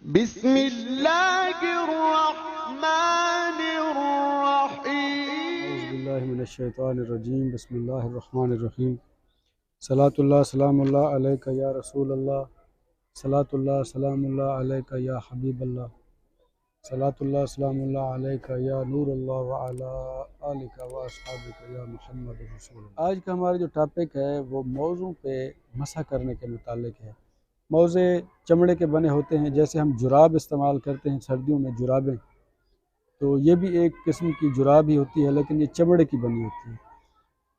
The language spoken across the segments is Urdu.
بسم اللہ الرحمن اعوذ الرحیم. باللہ من الشیطان الرجیم، بسم اللہ الرحمن الرحیم۔ صلاۃ اللہ سلام اللہ علیکہ یا رسول اللہ، صلاۃ اللہ سلام اللہ علیکہ یا حبیب اللہ، صلاۃ اللہ سلام اللہ علیکہ یا نور اللہ وعلی آلکہ و اصحابکہ یا محمد رسول اللہ۔ آج کا ہمارا جو ٹاپک ہے وہ موضوع پہ مسح کرنے کے متعلق ہے۔ موزے چمڑے کے بنے ہوتے ہیں، جیسے ہم جراب استعمال کرتے ہیں سردیوں میں جرابیں، تو یہ بھی ایک قسم کی جراب ہی ہوتی ہے، لیکن یہ چمڑے کی بنی ہوتی ہے۔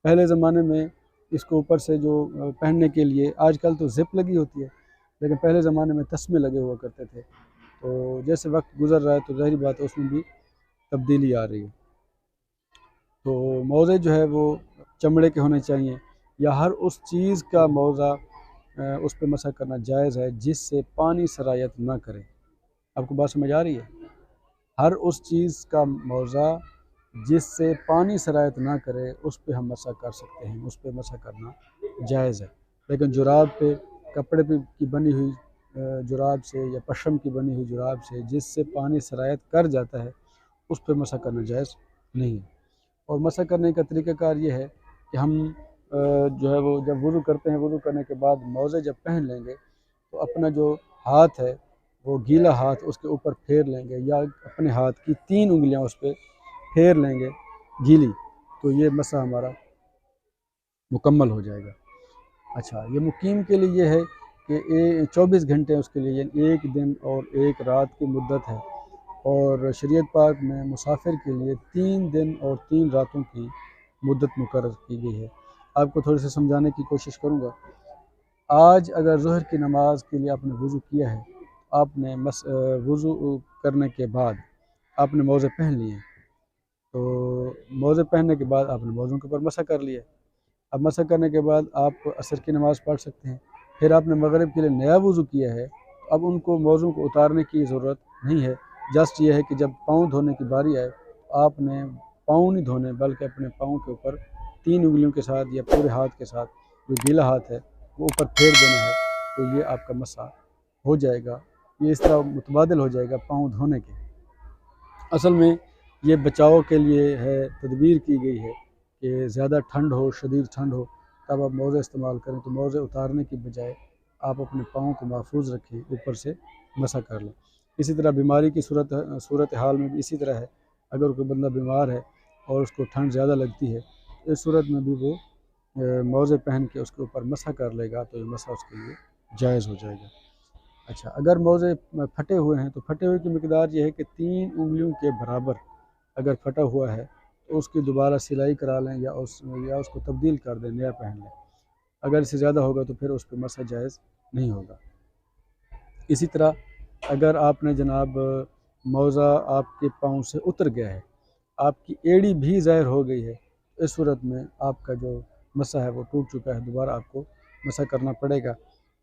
پہلے زمانے میں اس کو اوپر سے جو پہننے کے لیے، آج کل تو زپ لگی ہوتی ہے، لیکن پہلے زمانے میں تسمے لگے ہوا کرتے تھے۔ تو جیسے وقت گزر رہا ہے تو ظاہری بات ہے اس میں بھی تبدیلی آ رہی ہے۔ تو موزے جو ہے وہ چمڑے کے ہونے چاہیے، یا ہر اس چیز کا موزہ اس پہ مسح کرنا جائز ہے جس سے پانی سرایت نہ کرے۔ آپ کو بات سمجھ آ رہی ہے؟ ہر اس چیز کا موزہ جس سے پانی سرایت نہ کرے اس پہ ہم مسح کر سکتے ہیں، اس پہ مسح کرنا جائز ہے۔ لیکن جراب پہ، کپڑے پہ کی بنی ہوئی جراب سے یا پشم کی بنی ہوئی جراب سے جس سے پانی سرایت کر جاتا ہے اس پہ مسح کرنا جائز نہیں ہے۔ اور مسح کرنے کا طریقہ کار یہ ہے کہ ہم جو ہے وہ جب وضو کرتے ہیں، وضو کرنے کے بعد موزے جب پہن لیں گے تو اپنا جو ہاتھ ہے وہ گیلا ہاتھ اس کے اوپر پھیر لیں گے، یا اپنے ہاتھ کی 3 انگلیاں اس پہ پھیر لیں گے گیلی، تو یہ مسح ہمارا مکمل ہو جائے گا۔ اچھا، یہ مقیم کے لیے یہ ہے کہ 24 گھنٹے اس کے لیے، یعنی 1 دن اور 1 رات کی مدت ہے، اور شریعت پاک میں مسافر کے لیے 3 دن اور 3 راتوں کی مدت مقرر کی گئی ہے۔ آپ کو تھوڑی سی سمجھانے کی کوشش کروں گا۔ آج اگر ظہر کی نماز کے لیے آپ نے وضو کیا ہے، آپ نے وضو کرنے کے بعد آپ نے موزے پہن لیے ہیں، تو موزے پہننے کے بعد آپ نے موزوں کے اوپر مسح کر لیا۔ اب مسح کرنے کے بعد آپ عصر کی نماز پڑھ سکتے ہیں۔ پھر آپ نے مغرب کے لیے نیا وضو کیا ہے، اب ان کو موزوں کو اتارنے کی ضرورت نہیں ہے۔ جسٹ یہ ہے کہ جب پاؤں دھونے کی باری آئے آپ نے پاؤں نہیں دھونے، بلکہ اپنے پاؤں کے اوپر 3 انگلیوں کے ساتھ یا پورے ہاتھ کے ساتھ جو گیلا ہاتھ ہے وہ اوپر پھیر دینا ہے، تو یہ آپ کا مسح ہو جائے گا۔ یہ اس طرح متبادل ہو جائے گا پاؤں دھونے کے۔ اصل میں یہ بچاؤ کے لیے ہے، تدبیر کی گئی ہے کہ زیادہ ٹھنڈ ہو، شدید ٹھنڈ ہو، تب آپ موزے استعمال کریں، تو موزے اتارنے کی بجائے آپ اپنے پاؤں کو محفوظ رکھیں، اوپر سے مسح کر لیں۔ اسی طرح بیماری کی صورت حال میں بھی اسی طرح ہے۔ اگر کوئی بندہ بیمار ہے اور اس کو ٹھنڈ زیادہ لگتی ہے، اس صورت میں بھی وہ موزے پہن کے اس کے اوپر مسح کر لے گا، تو یہ مسح اس کے لیے جائز ہو جائے گا۔ اچھا، اگر موزے پھٹے ہوئے ہیں تو پھٹے ہوئے کی مقدار یہ ہے کہ 3 انگلیوں کے برابر اگر پھٹا ہوا ہے تو اس کی دوبارہ سلائی کرا لیں، یا اس کو تبدیل کر دیں، نیا پہن لیں۔ اگر اس سے زیادہ ہوگا تو پھر اس پہ مسح جائز نہیں ہوگا۔ اسی طرح اگر آپ نے جناب موزہ آپ کے پاؤں سے اتر گیا ہے، آپ کی ایڑی بھی ظاہر ہو گئی ہے، اس صورت میں آپ کا جو مسح ہے وہ ٹوٹ چکا ہے، دوبارہ آپ کو مسح کرنا پڑے گا۔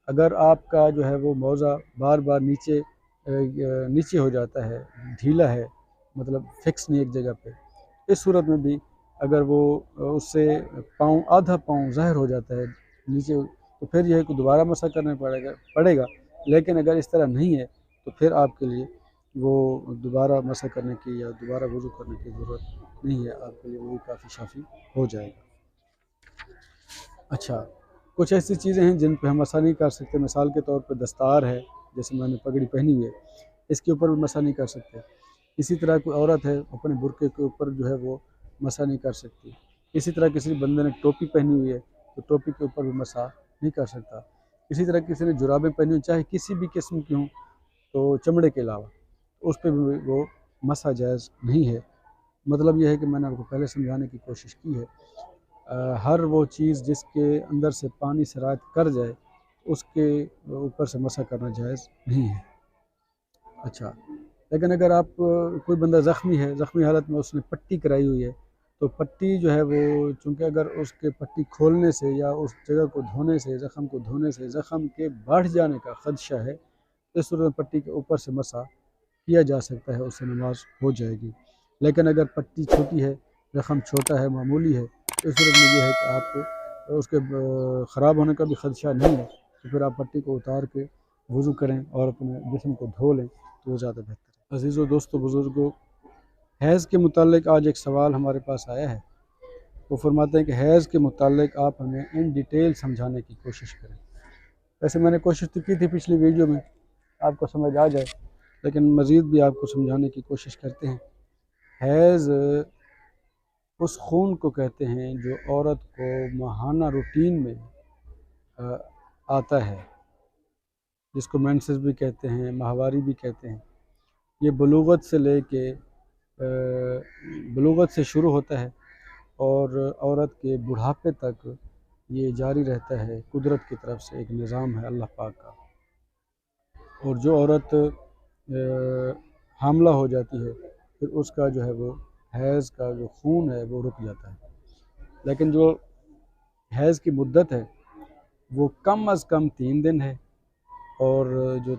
اگر آپ کا جو ہے وہ موزہ بار بار نیچے ہو جاتا ہے، ڈھیلا ہے، مطلب فکس نہیں ایک جگہ پہ، اس صورت میں بھی اگر وہ اس سے آدھا پاؤں ظاہر ہو جاتا ہے نیچے، تو پھر یہ ہے کہ دوبارہ مسح کرنا پڑے گا۔ لیکن اگر اس طرح نہیں ہے تو پھر آپ کے لیے وہ دوبارہ مسح کرنے کی یا دوبارہ وضو کرنے کی ضرورت نہیں ہے، آپ کے لیے وہ کافی شافی ہو جائے گا۔ اچھا، کچھ ایسی چیزیں ہیں جن پہ ہم مسح نہیں کر سکتے، مثال کے طور پہ دستار ہے، جیسے میں نے پگڑی پہنی ہوئی ہے، اس کے اوپر بھی مسح نہیں کر سکتے۔ اسی طرح کوئی عورت ہے اپنے برقعے کے اوپر جو ہے وہ مسح نہیں کر سکتی۔ اسی طرح کسی بندے نے ٹوپی پہنی ہوئی ہے تو ٹوپی کے اوپر بھی مسح نہیں کر سکتا۔ اسی طرح کسی نے جرابیں پہنی ہوئی، چاہے کسی بھی قسم کی ہوں، تو چمڑے کے علاوہ، اس پہ بھی وہ مسح جائز نہیں ہے۔ مطلب یہ ہے کہ میں نے آپ کو پہلے سمجھانے کی کوشش کی ہے، ہر وہ چیز جس کے اندر سے پانی سرایت کر جائے اس کے اوپر سے مسح کرنا جائز نہیں ہے۔ اچھا، لیکن اگر آپ کوئی بندہ زخمی ہے، زخمی حالت میں اس نے پٹی کرائی ہوئی ہے، تو پٹی جو ہے وہ چونکہ اگر اس کے پٹی کھولنے سے یا اس جگہ کو دھونے سے، زخم کو دھونے سے زخم کے بڑھ جانے کا خدشہ ہے، اس صورت میں پٹی کے اوپر سے مسح کیا جا سکتا ہے، اس سے نماز ہو جائے گی۔ لیکن اگر پٹی چھوٹی ہے، زخم چھوٹا ہے، معمولی ہے، اس صورت میں یہ ہے کہ آپ کو اس کے خراب ہونے کا بھی خدشہ نہیں ہے، تو پھر آپ پٹی کو اتار کے وضو کریں اور اپنے جسم کو دھو لیں تو وہ زیادہ بہتر ہے۔ عزیزو دوستو بزرگوں، حیض کے متعلق آج ایک سوال ہمارے پاس آیا ہے۔ وہ فرماتے ہیں کہ حیض کے متعلق آپ ہمیں ان ڈیٹیل سمجھانے کی کوشش کریں۔ ویسے میں نے کوشش تو کی تھی پچھلی ویڈیو میں آپ کو سمجھ آ جائے، لیکن مزید بھی آپ کو سمجھانے کی کوشش کرتے ہیں۔ حیض اس خون کو کہتے ہیں جو عورت کو ماہانہ روٹین میں آتا ہے، جس کو مینسز بھی کہتے ہیں، ماہواری بھی کہتے ہیں۔ یہ بلوغت سے لے کے بلوغت سے شروع ہوتا ہے اور عورت کے بڑھاپے تک یہ جاری رہتا ہے۔ قدرت کی طرف سے ایک نظام ہے اللہ پاک کا، اور جو عورت حاملہ ہو جاتی ہے پھر اس کا جو ہے وہ حیض کا جو خون ہے وہ رک جاتا ہے۔ لیکن جو حیض کی مدت ہے وہ کم از کم 3 دن ہے، اور جو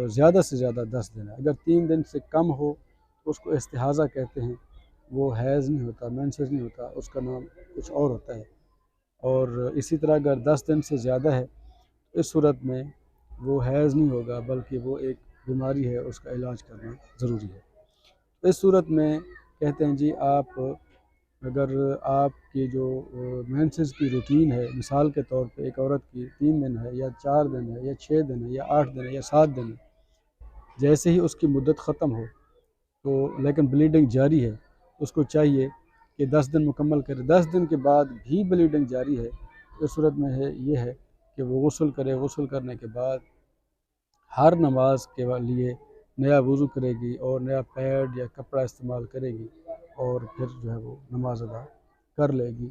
زیادہ سے زیادہ 10 دن ہے۔ اگر 3 دن سے کم ہو تو اس کو استحاضہ کہتے ہیں، وہ حیض نہیں ہوتا، مینسز نہیں ہوتا، اس کا نام کچھ اور ہوتا ہے۔ اور اسی طرح اگر 10 دن سے زیادہ ہے تو اس صورت میں وہ حیض نہیں ہوگا، بلکہ وہ ایک بیماری ہے، اس کا علاج کرنا ضروری ہے۔ اس صورت میں کہتے ہیں جی آپ اگر آپ کی جو مینسز کی روٹین ہے، مثال کے طور پہ ایک عورت کی 3 دن ہے یا 4 دن ہے یا 6 دن ہے یا 8 دن ہے یا 7 دن ہے، جیسے ہی اس کی مدت ختم ہو تو لیکن بلیڈنگ جاری ہے، اس کو چاہیے کہ 10 دن مکمل کرے۔ 10 دن کے بعد بھی بلیڈنگ جاری ہے، اس صورت میں یہ ہے کہ وہ غسل کرے۔ غسل کرنے کے بعد ہر نماز کے لیے نیا وضو کرے گی اور نیا پیڈ یا کپڑا استعمال کرے گی، اور پھر جو ہے وہ نماز ادا کر لے گی۔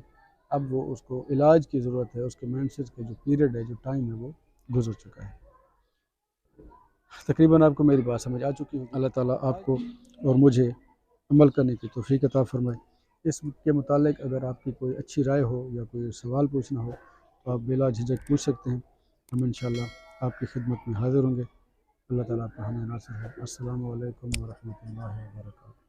اب وہ اس کو علاج کی ضرورت ہے، اس کے مینسز کے جو پیریڈ ہے، جو ٹائم ہے، وہ گزر چکا ہے۔ تقریباً آپ کو میری بات سمجھ آ چکی ہے۔ اللہ تعالیٰ آپ کو اور مجھے عمل کرنے کی توفیق عطا فرمائے۔ اس کے متعلق اگر آپ کی کوئی اچھی رائے ہو یا کوئی سوال پوچھنا ہو تو آپ بلا جھجک پوچھ سکتے ہیں، ہم انشاءاللہ آپ کی خدمت میں حاضر ہوں گے۔ اللہ تعالیٰ آپ کا ہمیں ناصر ہے۔ السلام علیکم ورحمۃ اللہ وبرکاتہ۔